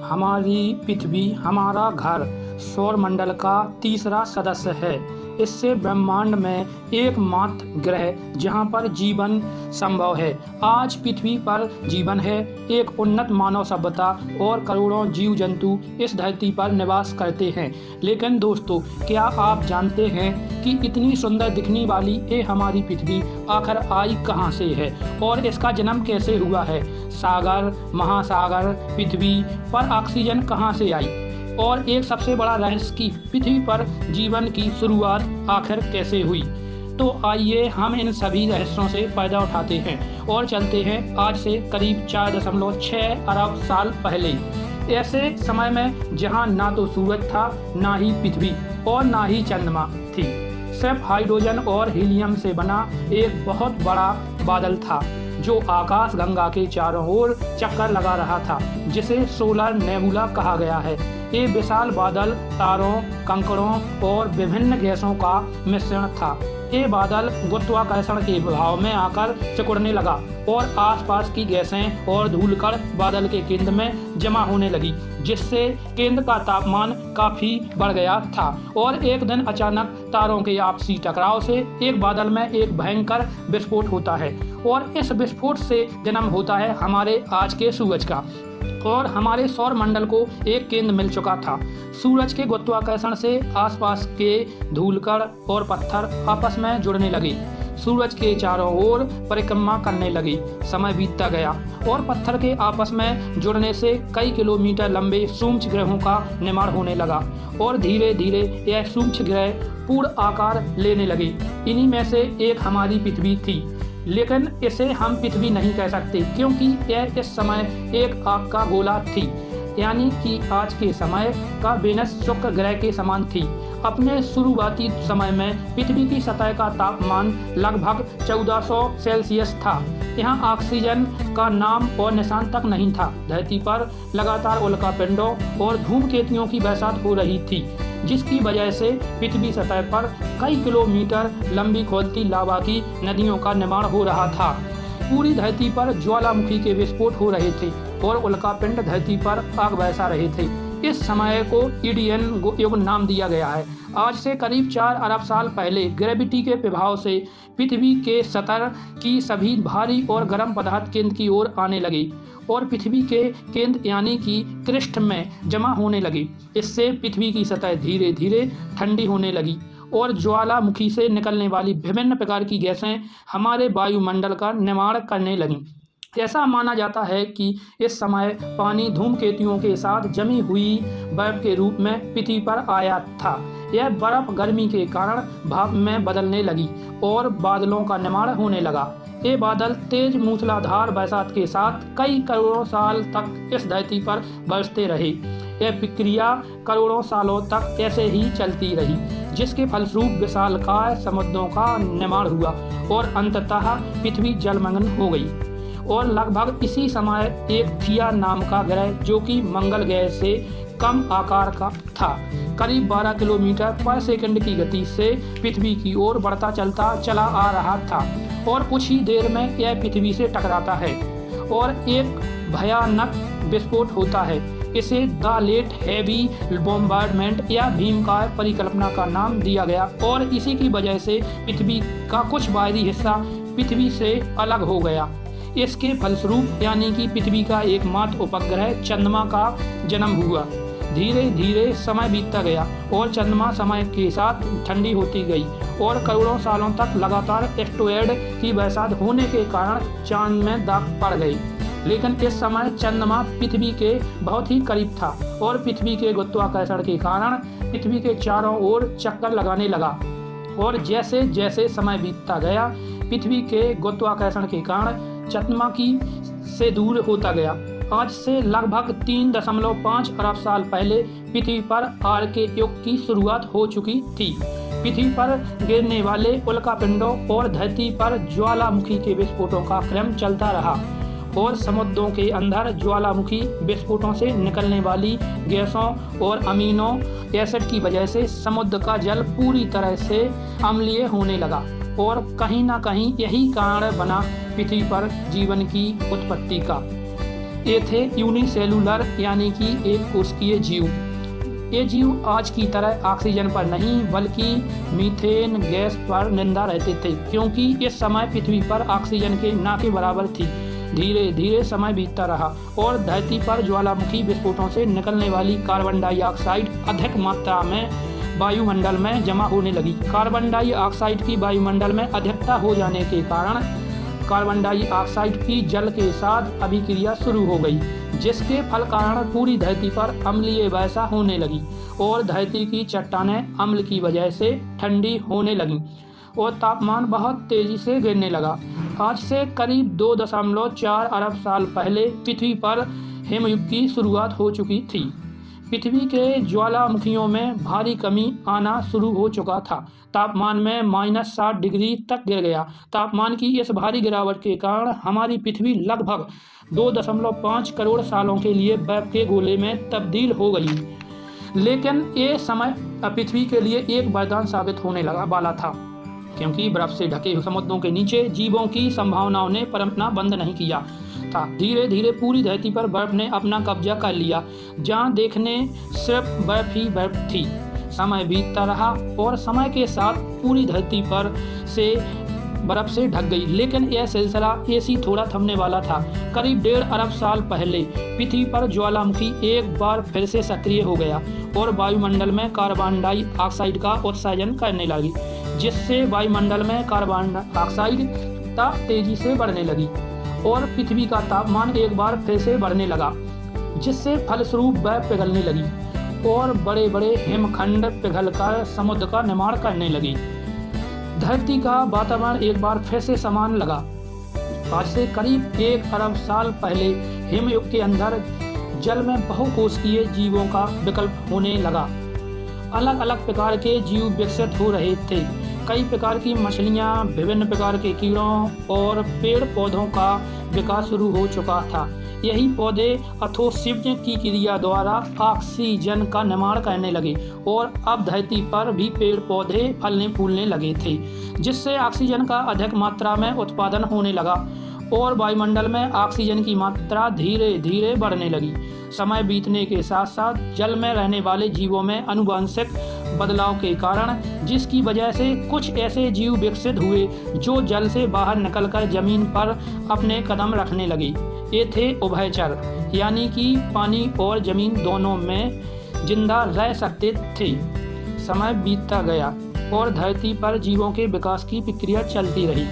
हमारी पृथ्वी हमारा घर सौरमंडल का तीसरा सदस्य है। इससे ब्रह्मांड में एकमात्र ग्रह जहां पर जीवन संभव है। आज पृथ्वी पर जीवन है। एक उन्नत मानव सभ्यता और करोड़ों जीव जंतु इस धरती पर निवास करते हैं। लेकिन दोस्तों, क्या आप जानते हैं कि इतनी सुंदर दिखने वाली ये हमारी पृथ्वी आखिर आई कहां से है और इसका जन्म कैसे हुआ है? सागर, महासागर, पृथ्वी पर ऑक्सीजन कहां से आई और एक सबसे बड़ा रहस्य की पृथ्वी पर जीवन की शुरुआत आखिर कैसे हुई? तो आइए हम इन सभी रहस्यों से फायदा उठाते हैं और चलते हैं आज से करीब 4.6 अरब साल पहले। ऐसे समय में जहां ना तो सूरज था, ना ही पृथ्वी और ना ही चंद्रमा थी। सिर्फ हाइड्रोजन और हीलियम से बना एक बहुत बड़ा बादल था जो आकाश गंगा के चारों ओर चक्कर लगा रहा था, जिसे सोलर नेबुला कहा गया है। ये विशाल बादल तारों, कंकड़ों और विभिन्न गैसों का मिश्रण था। ये बादल गुरुत्वाकर्षण के प्रभाव में आकर सिकुड़ने लगा और आसपास की गैसें और धूलकण बादल के केंद्र में जमा होने लगी, जिससे केंद्र का तापमान काफी बढ़ गया था। और एक दिन अचानक तारों के आपसी टकराव से एक बादल में एक भयंकर विस्फोट होता है और इस विस्फोट से जन्म होता है हमारे आज के सूरज का। और हमारे सौर मंडल को एक केंद्र मिल चुका था। सूरज के गुरुत्वाकर्षण से आसपास के धूलकण और पत्थर आपस में जुड़ने लगे, सूरज के चारों ओर परिक्रमा करने लगे। समय बीतता गया और पत्थर के आपस में जुड़ने से कई किलोमीटर लंबे सूक्ष्म ग्रहों का निर्माण होने लगा और धीरे धीरे यह सूक्ष्म ग्रह पूर्ण आकार लेने लगे। इन्हीं में से एक हमारी पृथ्वी थी, लेकिन इसे हम पृथ्वी नहीं कह सकते क्योंकि यह इस समय एक आग का गोला थी, यानी कि आज के समय का वेनस शुक्र ग्रह के समान थी। अपने शुरुआती समय में पृथ्वी की सतह का तापमान लगभग 1400 सेल्सियस था। यहाँ ऑक्सीजन का नाम और निशान तक नहीं था। धरती पर लगातार उल्कापिंडों और धूमकेतुओं की बरसात हो रही थी, जिसकी वजह से पृथ्वी सतह पर कई किलोमीटर लंबी खौलती लावा की नदियों का निर्माण हो रहा था। पूरी धरती पर ज्वालामुखी के विस्फोट हो रहे थे और उल्कापिंड धरती पर आग बरसा रहे थे। इस समय को ईडियन युग नाम दिया गया है। आज से करीब 4 अरब साल पहले ग्रेविटी के प्रभाव से पृथ्वी के सतह की सभी भारी और गर्म पदार्थ केंद्र की ओर आने लगे और पृथ्वी के केंद्र यानी कि क्रिस्ट में जमा होने लगी। इससे पृथ्वी की सतह धीरे धीरे ठंडी होने लगी और ज्वालामुखी से निकलने वाली विभिन्न प्रकार की गैसें हमारे वायुमंडल का निर्माण करने लगीं। ऐसा माना जाता है कि इस समय पानी धूमकेतुओं के साथ जमी हुई बर्फ के रूप में पृथ्वी पर आया था। यह बर्फ गर्मी के कारण भाप में बदलने लगी और बादलों का निर्माण होने लगा। ये बादल तेज मूसलाधार बरसात के साथ कई करोड़ों साल तक इस धरती पर बरसते रहे। यह प्रक्रिया करोड़ों सालों तक ऐसे ही चलती रही, जिसके फलस्वरूप विशालकाय समुद्रों का निर्माण हुआ और अंततः पृथ्वी जलमग्न हो गई। और लगभग इसी समय एक थिया नाम का ग्रह, जो कि मंगल ग्रह से कम आकार का था, करीब 12 किलोमीटर पर सेकंड की गति से पृथ्वी की ओर बढ़ता चला आ रहा था और कुछ ही देर में यह पृथ्वी से टकराता है और एक भयानक विस्फोट होता है। इसे द लेट हेवी बॉम्बार्डमेंट या भीमकाय परिकल्पना का नाम दिया गया और इसी की वजह से पृथ्वी का कुछ बाहरी हिस्सा पृथ्वी से अलग हो गया। इसके फलस्वरूप यानी कि पृथ्वी का एकमात्र उपग्रह चंद्रमा का जन्म हुआ। धीरे धीरे समय बीतता गया और चंद्रमा समय के साथ ठंडी होती गई और करोड़ों सालों तक लगातार एस्टेरॉयड की बरसात होने के कारण चांद में दाग पड़ गई। लेकिन इस समय चंद्रमा पृथ्वी के बहुत ही करीब था और पृथ्वी के गुरुत्वाकर्षण के कारण पृथ्वी के चारों ओर चक्कर लगाने लगा और जैसे जैसे समय बीतता गया पृथ्वी के गुरुत्वाकर्षण के कारण चंद्रमा की से दूर होता गया। आज से लगभग 3.5 अरब साल पहले पृथ्वी पर आर्के युग की शुरुआत हो चुकी थी। पृथ्वी पर गिरने वाले उल्कापिंडों और धरती पर ज्वालामुखी के विस्फोटों का क्रम चलता रहा और समुद्रों के अंदर ज्वालामुखी विस्फोटों से निकलने वाली गैसों और अमीनो एसिड की वजह से समुद्र का जल पूरी तरह से अम्लीय होने लगा और कहीं ना कहीं यही कारण बना पृथ्वी पर जीवन की उत्पत्ति का। ये थे यूनिसेलुलर यानी कि एक कोशिकीय जीव। ये जीव आज की तरह ऑक्सीजन पर नहीं बल्कि मीथेन गैस पर जिंदा रहते थे, क्योंकि इस समय पृथ्वी पर ऑक्सीजन के ना के बराबर थी। धीरे धीरे समय बीतता रहा और धरती पर ज्वालामुखी विस्फोटों से निकलने वाली कार्बन डाइऑक्साइड अधिक मात्रा में वायुमंडल में जमा होने लगी। कार्बन डाइऑक्साइड की वायुमंडल में अधिकता हो जाने के कारण कार्बन डाइऑक्साइड की जल के साथ अभिक्रिया शुरू हो गई, जिसके फल कारण पूरी धरती पर अम्लीय वर्षा होने लगी और धरती की चट्टानें अम्ल की वजह से ठंडी होने लगीं और तापमान बहुत तेजी से गिरने लगा। आज से करीब 2.4 अरब साल पहले पृथ्वी पर हिमयुग की शुरुआत हो चुकी थी। पृथ्वी के ज्वालामुखियों में भारी कमी आना शुरू हो चुका था। तापमान में -60 डिग्री तक गिर गया। तापमान की इस भारी गिरावट के कारण हमारी पृथ्वी लगभग 2.5 करोड़ सालों के लिए बर्फ के गोले में तब्दील हो गई। लेकिन ये समय पृथ्वी के लिए एक वरदान साबित होने वाला था, क्योंकि बर्फ से ढके समुद्रों के नीचे जीवों की संभावनाओं ने पनपना बंद नहीं किया था। धीरे धीरे पूरी धरती पर बर्फ ने अपना कब्जा कर लिया। जहाँ देखने सिर्फ बर्फ ही बर्फ थी। समय बीतता रहा और समय के साथ पूरी धरती पर से बर्फ से ढक गई, लेकिन यह सिलसिला ऐसी थोड़ा थमने वाला था। करीब 1.5 अरब साल पहले पृथ्वी पर ज्वालामुखी एक बार फिर से सक्रिय हो गया और वायुमंडल में कार्बन डाइऑक्साइड का उत्सर्जन करने लगी, जिससे वायुमंडल में कार्बन डाइऑक्साइड तेजी से बढ़ने लगी और पृथ्वी का तापमान एक बार फिर से बढ़ने लगा, जिससे फलस्वरूप बर्फ पिघलने लगी और बड़े बड़े हिमखंड पिघलकर समुद्र का निर्माण करने लगी। धरती का वातावरण एक बार फिर से समान लगा। आज से करीब 1 अरब साल पहले हिमयुग के अंदर जल में बहुकोशिकीय जीवों का विकल्प होने लगा। अलग अलग प्रकार के जीव विकसित हो रहे थे। कई प्रकार की मछलियाँ, विभिन्न प्रकार के कीड़ों और पेड़ पौधों का विकास शुरू हो चुका था। यही पौधे अथोसिज्म की क्रिया द्वारा ऑक्सीजन का निर्माण करने लगे और अब धरती पर भी पेड़ पौधे फलने फूलने लगे थे, जिससे ऑक्सीजन का अधिक मात्रा में उत्पादन होने लगा और वायुमंडल में ऑक्सीजन की मात्रा धीरे धीरे बढ़ने लगी। समय बीतने के साथ साथ जल में रहने वाले जीवों में आनुवंशिक बदलाव के कारण, जिसकी वजह से कुछ ऐसे जीव विकसित हुए जो जल से बाहर निकलकर जमीन पर अपने कदम रखने लगे। ये थे उभयचर, यानी कि पानी और जमीन दोनों में जिंदा रह सकते थे। समय बीतता गया और धरती पर जीवों के विकास की प्रक्रिया चलती रही,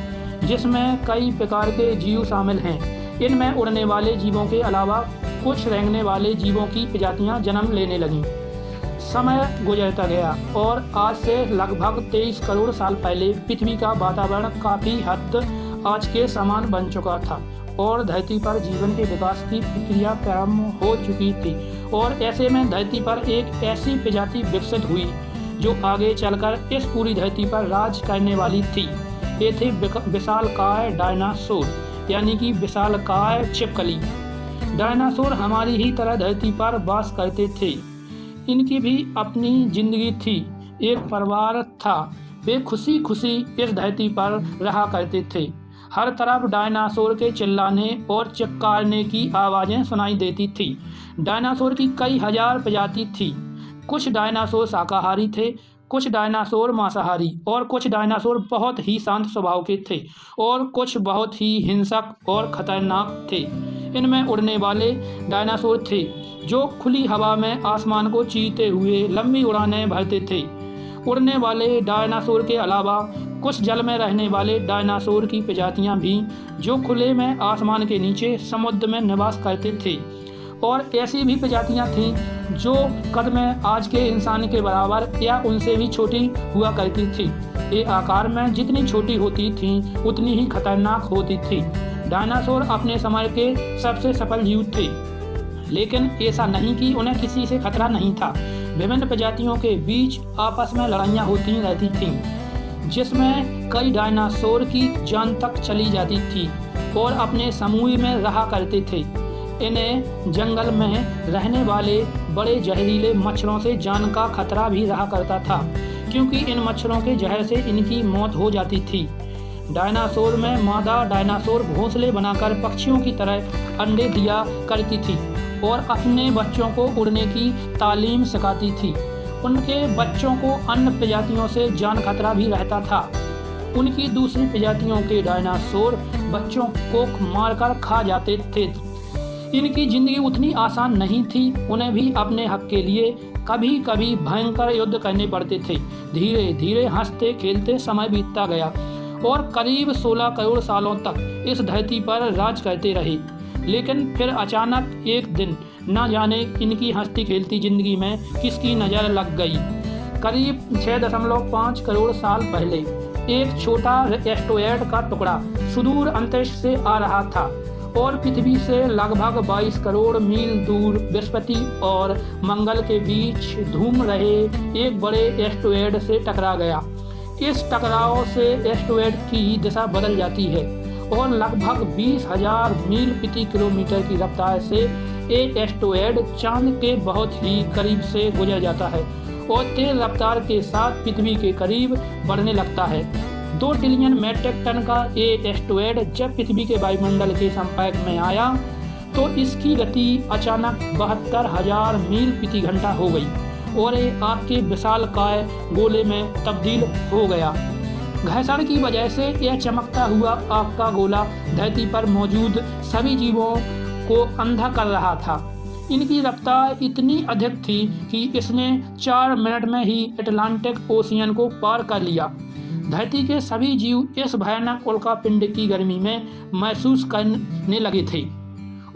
जिसमें कई प्रकार के जीव शामिल हैं। इनमें उड़ने वाले जीवों के अलावा कुछ रेंगने वाले जीवों की प्रजातियां जन्म लेने लगीं। समय गुजरता गया और आज से लगभग 23 करोड़ साल पहले पृथ्वी का वातावरण काफ़ी हद आज के समान बन चुका था और धरती पर जीवन के विकास की प्रक्रिया प्रारंभ हो चुकी थी। और ऐसे में धरती पर एक ऐसी प्रजाति विकसित हुई जो आगे चलकर इस पूरी धरती पर राज करने वाली थी। ये थे विशालकाय डायनासोर, यानी कि विशालकाय छिपकली। डायनासोर हमारी ही तरह धरती पर वास करते थे। इनकी भी अपनी जिंदगी थी, एक परिवार था। वे खुशी खुशी इस धरती पर रहा करते थे। हर तरफ डायनासोर के चिल्लाने और चिक्कारने की आवाज़ें सुनाई देती थी। डायनासोर की कई हजार प्रजाति थी। कुछ डायनासोर शाकाहारी थे, कुछ डायनासोर मांसाहारी और कुछ डायनासोर बहुत ही शांत स्वभाव के थे और कुछ बहुत ही हिंसक और खतरनाक थे। इनमें उड़ने वाले डायनासोर थे जो खुली हवा में आसमान को चीरते हुए लंबी उड़ानें भरते थे। उड़ने वाले डायनासोर के अलावा कुछ जल में रहने वाले डायनासोर की प्रजातियां भी जो खुले में आसमान के नीचे समुद्र में निवास करते थे। और ऐसी भी प्रजातियां थीं जो कद में आज के इंसान के बराबर या उनसे भी छोटी हुआ करती थी। ये आकार में जितनी छोटी होती थीं उतनी ही खतरनाक होती थी। डायनासोर अपने समय के सबसे सफल जीव थे, लेकिन ऐसा नहीं कि उन्हें किसी से खतरा नहीं था। विभिन्न प्रजातियों के बीच आपस में लड़ाइयाँ होती रहती थीं, जिसमें कई डायनासोर की जान तक चली जाती थी और अपने समूह में रहा करते थे। इन्हें जंगल में रहने वाले बड़े जहरीले मच्छरों से जान का खतरा भी रहा करता था, क्योंकि इन मच्छरों के जहर से इनकी मौत हो जाती थी। डायनासोर में मादा डायनासोर घोंसले बनाकर पक्षियों की तरह अंडे दिया करती थी और अपने बच्चों को उड़ने की तालीम सिखाती थी। उनके बच्चों को अन्य प्रजातियों से जान खतरा भी रहता था। उनकी दूसरी प्रजातियों के डायनासोर बच्चों को मारकर खा जाते थे। इनकी जिंदगी उतनी आसान नहीं थी, उन्हें भी अपने हक के लिए कभी कभी भयंकर युद्ध करने पड़ते थे। धीरे धीरे हंसते खेलते समय बीतता गया और करीब 16 करोड़ सालों तक इस धरती पर राज करते रहे। लेकिन फिर अचानक एक दिन न जाने इनकी हंसती खेलती जिंदगी में किसकी नज़र लग गई। करीब 6.5 करोड़ साल पहले एक छोटा एस्टेरॉयड का टुकड़ा सुदूर अंतरिक्ष से आ रहा था और पृथ्वी से लगभग 22 करोड़ मील दूर बृहस्पति और मंगल के बीच घूम रहे एक बड़े एस्टेरॉयड से टकरा गया। इस टकराव से एस्टेरॉयड की दिशा बदल जाती है और लगभग 20,000 मील प्रति किलोमीटर की रफ्तार से एक एस्टेरॉयड चांद के बहुत ही करीब से गुजर जाता है और तेज रफ्तार के साथ पृथ्वी के करीब बढ़ने लगता है। 2 ट्रिलियन मीट्रिक टन का ये एस्टेरॉयड जब पृथ्वी के वायुमंडल के संपर्क में आया तो इसकी गति अचानक 72,000 मील प्रति घंटा हो गई और ये आग के विशालकाय गोले में तब्दील हो गया। घर्षण की वजह से यह चमकता हुआ आग का गोला धरती पर मौजूद सभी जीवों को अंधा कर रहा था। इनकी रफ्तार इतनी अधिक थी कि इसने 4 मिनट में ही अटलांटिक ओशियन को पार कर लिया। धरती के सभी जीव इस भयानक उल्कापिंड की गर्मी में महसूस करने लगे थे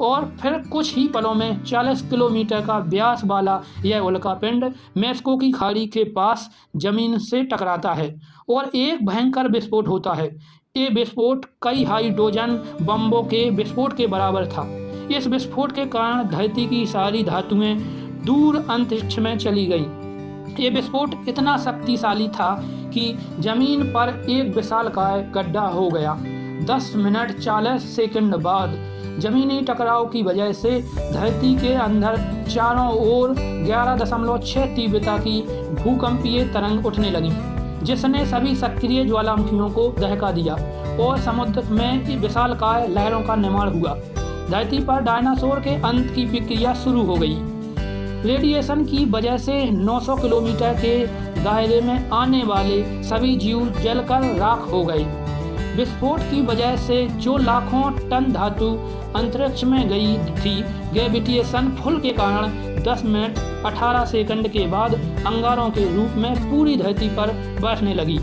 और फिर कुछ ही पलों में 40 किलोमीटर का व्यास वाला यह उल्कापिंड मेक्सिको की खाड़ी के पास जमीन से टकराता है और एक भयंकर विस्फोट होता है। ये विस्फोट कई हाइड्रोजन बम्बों के विस्फोट के बराबर था। इस विस्फोट के कारण धरती की सारी धातुएं दूर अंतरिक्ष में चली गई। ये विस्फोट इतना शक्तिशाली था कि जमीन पर एक विशालकाय गड्ढा हो गया। 10 मिनट 40 सेकंड बाद जमीनी टकराव की वजह से धरती के अंदर चारों ओर 11.6 तीव्रता की भूकंपीय तरंग उठने लगी, जिसने सभी सक्रिय ज्वालामुखियों को दहका दिया और समुद्र में विशालकाय लहरों का निर्माण हुआ। धरती पर डायनासोर के अंत की प्रक्रिया शुरू हो गई। रेडिएशन की वजह से 900 किलोमीटर के दायरे में आने वाले सभी जीव जलकर राख हो गए। विस्फोट की वजह से जो लाखों टन धातु अंतरिक्ष में गई थी, ग्रेविटेशन पुल के कारण 10 मिनट 18 सेकंड के बाद अंगारों के रूप में पूरी धरती पर बरसने लगी।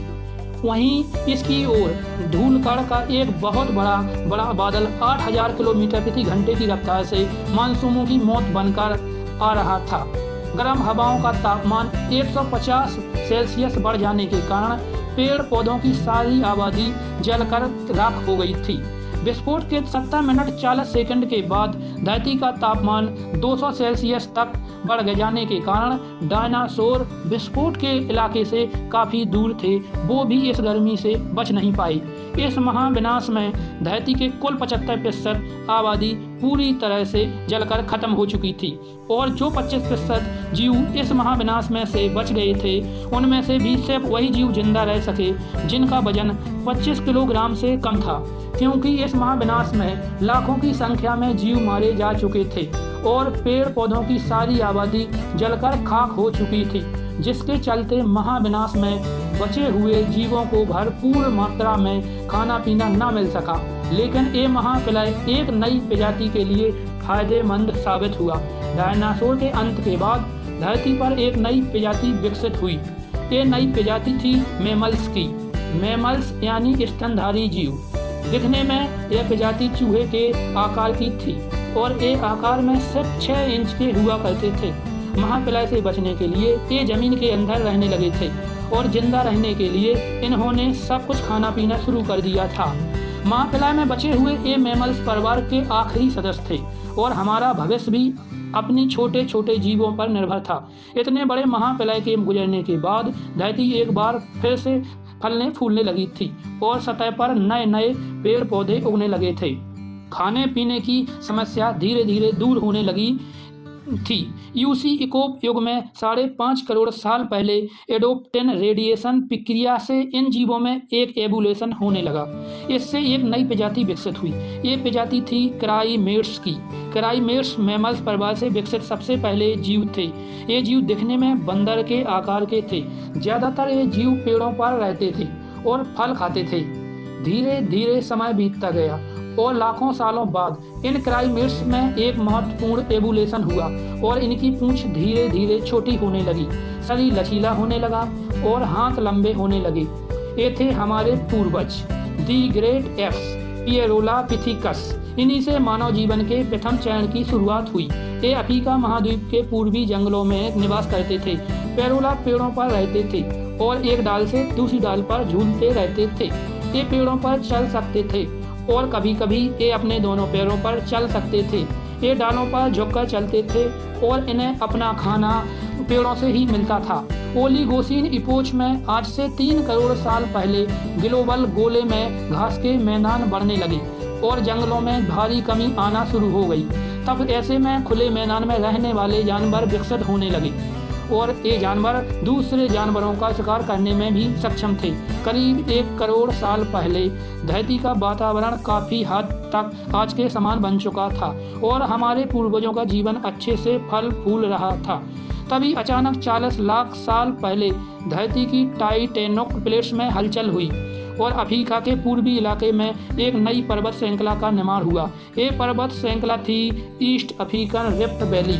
वहीं इसकी ओर धूलकण का एक बहुत बड़ा बादल 8,000 किलोमीटर प्रति घंटे की रफ्तार से मानसूनों की मौत बनकर आ रहा था। गर्म हवाओं का तापमान 150 सेल्सियस बढ़ जाने के कारण पेड़ पौधों की सारी आबादी जलकर राख हो गई थी। विस्फोट के 70 मिनट 40 सेकंड के बाद धरती का तापमान 200 सेल्सियस तक बढ़ जाने के कारण डायनासोर विस्फोट के इलाके से काफ़ी दूर थे, वो भी इस गर्मी से बच नहीं पाए। इस महाविनाश में धरती के कुल 75% आबादी पूरी तरह से जलकर खत्म हो चुकी थी और जो 25% जीव इस महाविनाश में से बच गए थे, उनमें से भी सिर्फ वही जीव जिंदा रह सके जिनका वजन 25 किलोग्राम से कम था, क्योंकि इस महाविनाश में लाखों की संख्या में जीव मारे जा चुके थे और पेड़ पौधों की सारी आबादी जलकर खाक हो चुकी थी, जिसके चलते महाविनाश में बचे हुए जीवों को भरपूर मात्रा में खाना पीना न मिल सका। लेकिन ये महाप्रलय एक नई प्रजाति के लिए फायदेमंद साबित हुआ। डायनासोर के अंत के बाद धरती पर एक नई प्रजाति विकसित हुई। ये नई प्रजाति थी मैमल्स की। मैमल्स यानी स्तनधारी जीव। दिखने में यह प्रजाति चूहे के आकार की थी और ये आकार में सिर्फ 6 इंच के हुआ करते थे। महाप्रलय से बचने के लिए ये जमीन के अंदर रहने लगे थे और जिंदा रहने के लिए इन्होंने सब कुछ खाना पीना शुरू कर दिया था। महाप्रलय में बचे हुए ये मैमल्स परिवार के आखिरी सदस्य थे और हमारा भविष्य भी अपनी छोटे छोटे जीवों पर निर्भर था। इतने बड़े महाप्रलय के गुजरने के बाद धरती एक बार फिर से फलने फूलने लगी थी और सतह पर नए नए पेड़ पौधे उगने लगे थे। खाने पीने की समस्या धीरे धीरे दूर होने लगी। थी। यूसी इकोप युग में 5.5 करोड़ साल पहले एडोप्टेन रेडिएशन प्रक्रिया से इन जीवों में एक एवोल्यूशन होने लगा। इससे एक नई प्रजाति विकसित हुई। ये प्रजाति थी क्राइमेट्स की। क्राइमेट्स मैमल्स परिवार से विकसित सबसे पहले जीव थे। ये जीव दिखने में बंदर के आकार के थे। ज़्यादातर ये जीव पेड़ों पर रहते थे और फल खाते थे। धीरे धीरे समय बीतता गया और लाखों सालों बाद इन क्राइमेट्स में एक महत्वपूर्ण एवोल्यूशन हुआ और इनकी पूंछ धीरे धीरे छोटी होने लगी, शरीर लचीला होने लगा और हाथ लंबे होने लगे। ये थे हमारे पूर्वज, दी ग्रेट एप्स, पिएरोलापिथिकस। इन्हीं से मानव जीवन के प्रथम चरण की शुरुआत हुई। ये अफ्रीका महाद्वीप के पूर्वी जंगलों में निवास करते थे। पेरोला पेड़ों पर रहते थे और एक डाल से दूसरी डाल पर झूलते रहते थे। ये पेड़ों पर चल सकते थे और कभी कभी ये अपने दोनों पैरों पर चल सकते थे। ये डालों पर झुककर चलते थे और इन्हें अपना खाना पेड़ों से ही मिलता था। ओलिगोसीन इपोच में आज से 3 करोड़ साल पहले ग्लोबल गोले में घास के मैदान बढ़ने लगे और जंगलों में भारी कमी आना शुरू हो गई। तब ऐसे में खुले मैदान में रहने वाले जानवर विकसित होने लगे और ये जानवर दूसरे जानवरों का शिकार करने में भी सक्षम थे। करीब 1 करोड़ साल पहले धरती का वातावरण काफ़ी हद तक आज के समान बन चुका था और हमारे पूर्वजों का जीवन अच्छे से फल फूल रहा था। तभी अचानक 40 लाख साल पहले धरती की टाइटेनिक प्लेट्स में हलचल हुई और अफ्रीका के पूर्वी इलाके में एक नई पर्वत श्रृंखला का निर्माण हुआ। ये पर्वत श्रृंखला थी ईस्ट अफ्रीकन रिफ्ट वैली।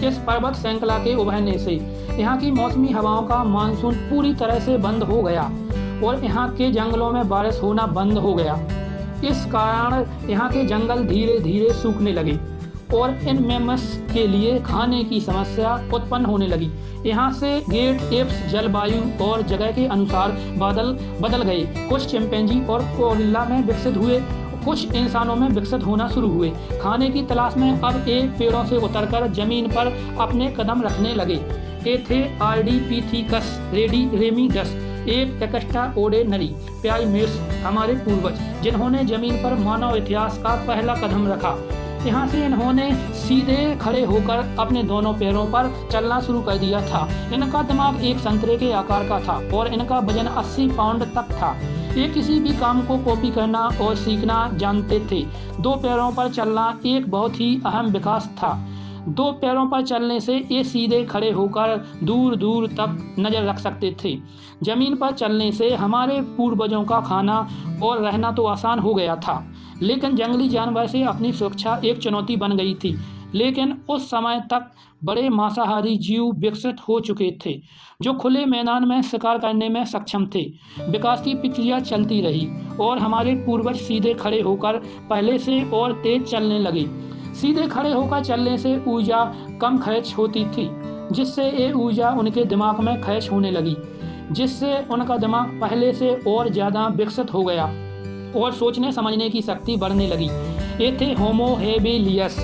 इस पर्वत श्रृंखला के उभरने से यहाँ की मौसमी हवाओं का मानसून पूरी तरह से बंद हो गया और यहाँ के जंगलों में बारिश होना बंद हो गया। इस कारण यहाँ के जंगल धीरे धीरे सूखने लगे और इन मैमल्स के लिए खाने की समस्या उत्पन्न होने लगी। यहाँ से ग्रेट एप्स जलवायु और जगह के अनुसार बदल गए। कुछ चिंपैंजी और गोरिल्ला में विकसित हुए, कुछ इंसानों में विकसित होना शुरू हुए। खाने की तलाश में अब ये पेड़ों से उतरकर जमीन पर अपने कदम रखने लगे। ये थे आर्डीपिथिकस रेमिडस, एक एक्स्ट्राऑर्डिनरी प्राइमेट्स, हमारे पूर्वज, जिन्होंने जमीन पर मानव इतिहास का पहला कदम रखा। यहाँ से इन्होंने सीधे खड़े होकर अपने दोनों पैरों पर चलना शुरू कर दिया था। इनका दिमाग एक संतरे के आकार का था और इनका वजन 80 पाउंड तक था। ये किसी भी काम को कॉपी करना और सीखना जानते थे। 2 पैरों पर चलना एक बहुत ही अहम विकास था। 2 पैरों पर चलने से ये सीधे खड़े होकर दूर दूर तक नज़र रख सकते थे। जमीन पर चलने से हमारे पूर्वजों का खाना और रहना तो आसान हो गया था, लेकिन जंगली जानवर से अपनी सुरक्षा एक चुनौती बन गई थी। लेकिन उस समय तक बड़े मांसाहारी जीव विकसित हो चुके थे जो खुले मैदान में शिकार करने में सक्षम थे। विकास की प्रक्रिया चलती रही और हमारे पूर्वज सीधे खड़े होकर पहले से और तेज चलने लगे। सीधे खड़े होकर चलने से ऊर्जा कम खर्च होती थी, जिससे ये ऊर्जा उनके दिमाग में खर्च होने लगी, जिससे उनका दिमाग पहले से और ज़्यादा विकसित हो गया और सोचने समझने की शक्ति बढ़ने लगी। ये थे होमो हेबिलियस।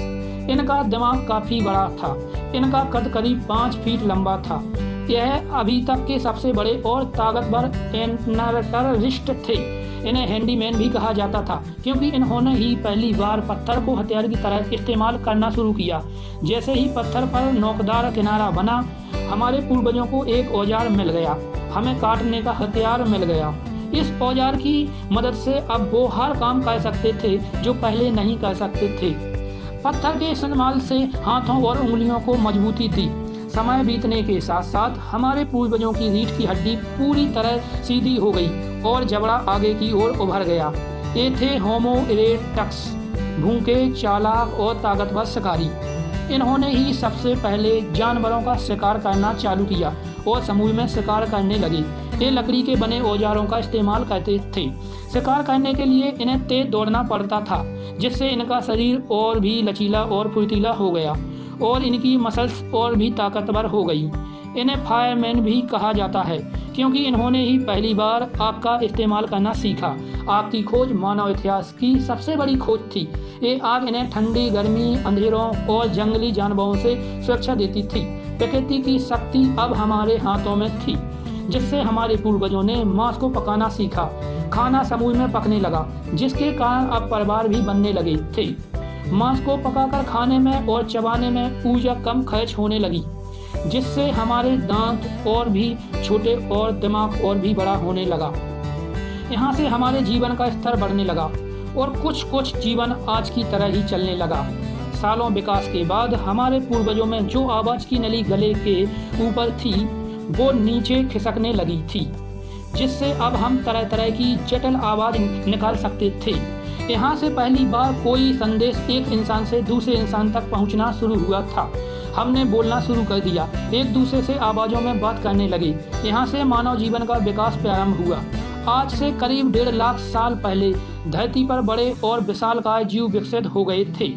इनका दिमाग काफ़ी बड़ा था। इनका कद करीब 5 फीट लंबा था। यह अभी तक के सबसे बड़े और ताकतवर एनर्टरिस्ट थे। इन्हें हैंडीमैन भी कहा जाता था क्योंकि इन्होंने ही पहली बार पत्थर को हथियार की तरह इस्तेमाल करना शुरू किया। जैसे ही पत्थर पर नोकदार किनारा बना, हमारे पूर्वजों को एक औजार मिल गया। हमें काटने का हथियार मिल गया। इस औजार की मदद से अब वो हर काम कर सकते थे जो पहले नहीं कर सकते थे। पत्थर के इस्तेमाल से हाथों और उंगलियों को मजबूती दी। समय बीतने के साथ साथ हमारे पूर्वजों की रीढ़ की हड्डी पूरी तरह सीधी हो गई और जबड़ा आगे की ओर उभर गया। ये थे होमो इरेक्टस, भूखे, चालाक और ताकतवर शिकारी। इन्होंने ही सबसे पहले जानवरों का शिकार करना चालू किया और समूह में शिकार करने लगे। ये लकड़ी के बने औजारों का इस्तेमाल करते थे। शिकार करने के लिए इन्हें तेज दौड़ना पड़ता था, जिससे इनका शरीर और भी लचीला और फुर्तीला हो गया और इनकी मसल्स और भी ताकतवर हो गई। इन्हें फायरमैन भी कहा जाता है क्योंकि इन्होंने ही पहली बार आग का इस्तेमाल करना सीखा। आग की खोज मानव इतिहास की सबसे बड़ी खोज थी। ये आग इन्हें ठंडी, गर्मी, अंधेरों और जंगली जानवरों से सुरक्षा देती थी। प्रकृति की शक्ति अब हमारे हाथों में थी, जिससे हमारे पूर्वजों ने मांस को पकाना सीखा। खाना समूह में पकने लगा, जिसके कारण अब परिवार भी बनने लगे थे। मांस को पकाकर खाने में और चबाने में ऊर्जा कम खर्च होने लगी, जिससे हमारे दांत और भी छोटे और दिमाग और भी बड़ा होने लगा। यहाँ से हमारे जीवन का स्तर बढ़ने लगा और कुछ जीवन आज की तरह ही चलने लगा। सालों विकास के बाद हमारे पूर्वजों में जो आवाज़ की नली गले के ऊपर थी वो नीचे खिसकने लगी थी, जिससे अब हम तरह तरह की जटिल आवाज़ निकाल सकते थे। यहाँ से पहली बार कोई संदेश एक इंसान से दूसरे इंसान तक पहुँचना शुरू हुआ था। हमने बोलना शुरू कर दिया, एक दूसरे से आवाज़ों में बात करने लगे। यहाँ से मानव जीवन का विकास प्रारंभ हुआ। आज से करीब 1.5 लाख साल पहले धरती पर बड़े और विशालकाय जीव विकसित हो गए थे।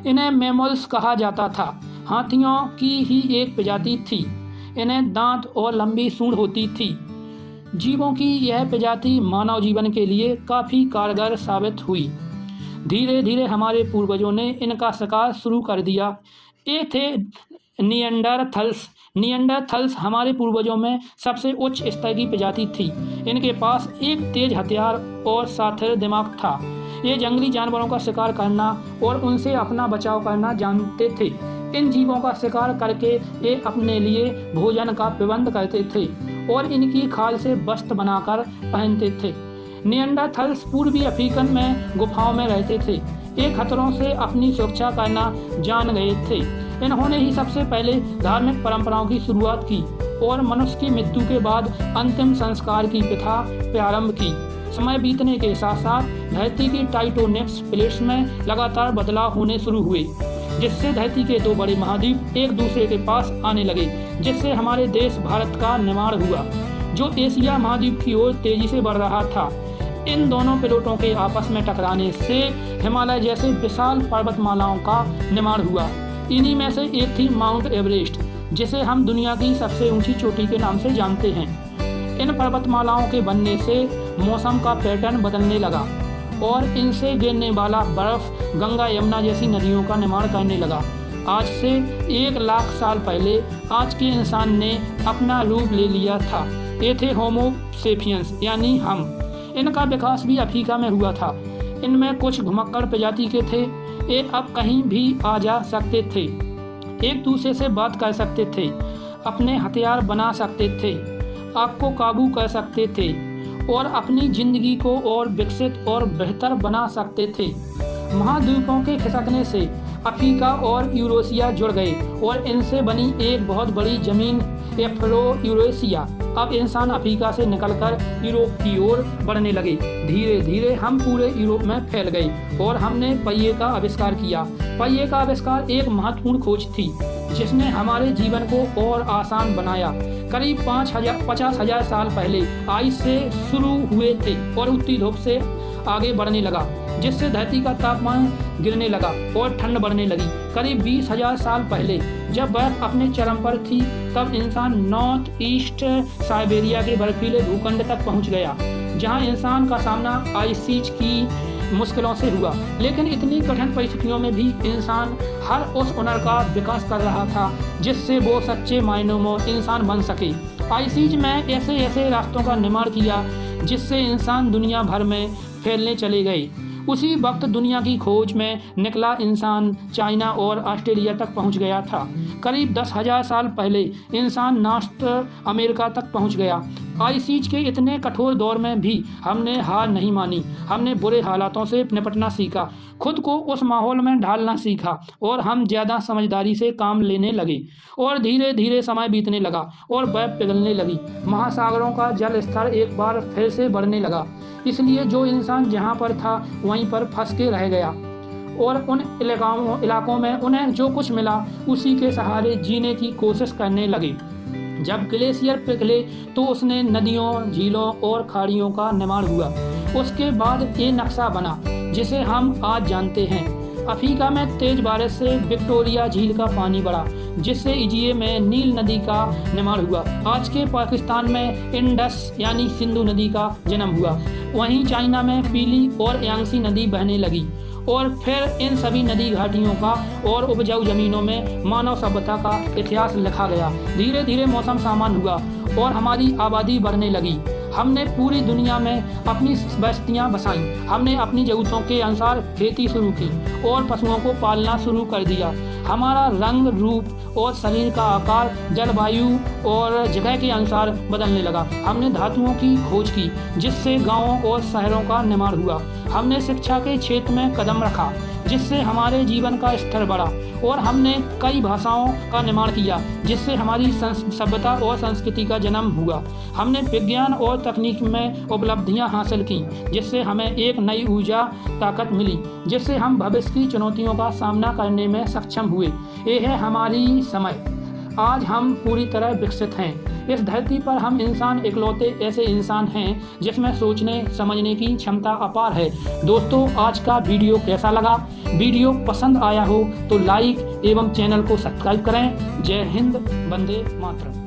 इन्हें मैमल्स कहा जाता था। हाथियों की ही एक प्रजाति थी। इन्हें दांत और लंबी सूंड होती थी। जीवों की यह प्रजाति मानव जीवन के लिए काफ़ी कारगर साबित हुई। धीरे धीरे हमारे पूर्वजों ने इनका शिकार शुरू कर दिया। ये थे निएंडरथल्स। निएंडरथल्स हमारे पूर्वजों में सबसे उच्च स्तर की प्रजाति थी। इनके पास एक तेज हथियार और साथिर दिमाग था। ये जंगली जानवरों का शिकार करना और उनसे अपना बचाव करना जानते थे। इन जीवों का शिकार करके ये अपने लिए भोजन का प्रबंध करते थे और इनकी खाल से वस्त्र बनाकर पहनते थे। निएंडरथल्स पूर्वी अफ्रीकन में गुफाओं में रहते थे। ये खतरों से अपनी सुरक्षा करना जान गए थे। इन्होंने ही सबसे पहले धार्मिक परंपराओं की शुरुआत की और मनुष्य की मृत्यु के बाद अंतिम संस्कार की प्रथा प्रारंभ की। समय बीतने के साथ साथ धरती की टाइटोनिक्स प्लेट्स में लगातार बदलाव होने शुरू हुए, जिससे धरती के 2 बड़े महाद्वीप एक दूसरे के पास आने लगे, जिससे हमारे देश भारत का निर्माण हुआ, जो एशिया महाद्वीप की ओर तेजी से बढ़ रहा था। इन दोनों प्लेटों के आपस में टकराने से हिमालय जैसे विशाल पर्वतमालाओं का निर्माण हुआ। इन्हीं में से एक थी माउंट एवरेस्ट, जिसे हम दुनिया की सबसे ऊंची चोटी के नाम से जानते हैं। इन पर्वतमालाओं के बनने से मौसम का पैटर्न बदलने लगा और इनसे गिरने वाला बर्फ गंगा यमुना जैसी नदियों का निर्माण करने लगा। आज से 1 लाख साल पहले आज के इंसान ने अपना रूप ले लिया था। ये थे होमो सेपियंस यानी हम। इनका विकास भी अफ्रीका में हुआ था। इनमें कुछ घुमक्कड़ प्रजाति के थे। ये अब कहीं भी आ जा सकते थे, एक दूसरे से बात कर सकते थे, अपने हथियार बना सकते थे, आग को काबू कर सकते थे और अपनी जिंदगी को और विकसित और बेहतर बना सकते थे। महाद्वीपों के खिसकने से अफ्रीका और यूरेशिया जुड़ गए और इनसे बनी एक बहुत बड़ी जमीन एफ्रो यूरेशिया। अब इंसान अफ्रीका से निकलकर यूरोप की ओर बढ़ने लगे। धीरे धीरे हम पूरे यूरोप में फैल गए और हमने पहिए का आविष्कार किया। पहिए का आविष्कार एक महत्वपूर्ण खोज थी जिसने हमारे जीवन को और आसान बनाया। करीब 50,000 साल पहले आइस से शुरू हुए थे और उत्तरी ध्रुव से आगे बढ़ने लगा, जिससे धरती का तापमान गिरने लगा और ठंड बढ़ने लगी। करीब 20,000 साल पहले जब बर्फ अपने चरम पर थी, तब इंसान नॉर्थ ईस्ट साइबेरिया के बर्फीले भूखंड तक पहुंच गया, जहां इंसान का सामना आइस एज की मुश्किलों से हुआ। लेकिन इतनी कठिन परिस्थितियों में भी इंसान हर उस हुनर का विकास कर रहा था जिससे वो सच्चे मायनों में इंसान बन सके। आइस एज में ऐसे ऐसे रास्तों का निर्माण किया जिससे इंसान दुनिया भर में फैलने चले गए। उसी वक्त दुनिया की खोज में निकला इंसान चाइना और ऑस्ट्रेलिया तक पहुंच गया था। करीब 10,000 साल पहले इंसान नॉर्थ अमेरिका तक पहुंच गया। आइस एज के इतने कठोर दौर में भी हमने हार नहीं मानी। हमने बुरे हालातों से निपटना सीखा, खुद को उस माहौल में ढालना सीखा और हम ज़्यादा समझदारी से काम लेने लगे। और धीरे धीरे समय बीतने लगा और बर्फ पिघलने लगी। महासागरों का जल स्तर एक बार फिर से बढ़ने लगा, इसलिए जो इंसान जहाँ पर था वहीं पर फंस के रह गया और उन इलाकों में उन्हें जो कुछ मिला उसी के सहारे जीने की कोशिश करने लगे। जब ग्लेशियर पिघले तो उसने नदियों, झीलों और खाड़ियों का निर्माण हुआ। उसके बाद ये नक्शा बना जिसे हम आज जानते हैं। अफ्रीका में तेज बारिश से विक्टोरिया झील का पानी बढ़ा, जिससे इजिप्ट में नील नदी का निर्माण हुआ। आज के पाकिस्तान में इंडस यानी सिंधु नदी का जन्म हुआ। वहीं चाइना में पीली और यांगसी नदी बहने लगी और फिर इन सभी नदी घाटियों का और उपजाऊ जमीनों में मानव सभ्यता का इतिहास लिखा गया। धीरे धीरे मौसम सामान्य हुआ और हमारी आबादी बढ़ने लगी। हमने पूरी दुनिया में अपनी बस्तियां बसाई। हमने अपनी ज़रूरतों के अनुसार खेती शुरू की और पशुओं को पालना शुरू कर दिया। हमारा रंग, रूप और शरीर का आकार जलवायु और जगह के अनुसार बदलने लगा। हमने धातुओं की खोज की जिससे गांवों और शहरों का निर्माण हुआ। हमने शिक्षा के क्षेत्र में कदम रखा जिससे हमारे जीवन का स्तर बढ़ा और हमने कई भाषाओं का निर्माण किया जिससे हमारी सभ्यता और संस्कृति का जन्म हुआ। हमने विज्ञान और तकनीक में उपलब्धियां हासिल की जिससे हमें एक नई ऊर्जा ताकत मिली जिससे हम भविष्य की चुनौतियों का सामना करने में सक्षम हुए। ये है हमारी समय। आज हम पूरी तरह विकसित हैं। इस धरती पर हम इंसान इकलौते ऐसे इंसान हैं जिसमें सोचने समझने की क्षमता अपार है। दोस्तों, आज का वीडियो कैसा लगा? वीडियो पसंद आया हो तो लाइक एवं चैनल को सब्सक्राइब करें। जय हिंद, वंदे मातरम।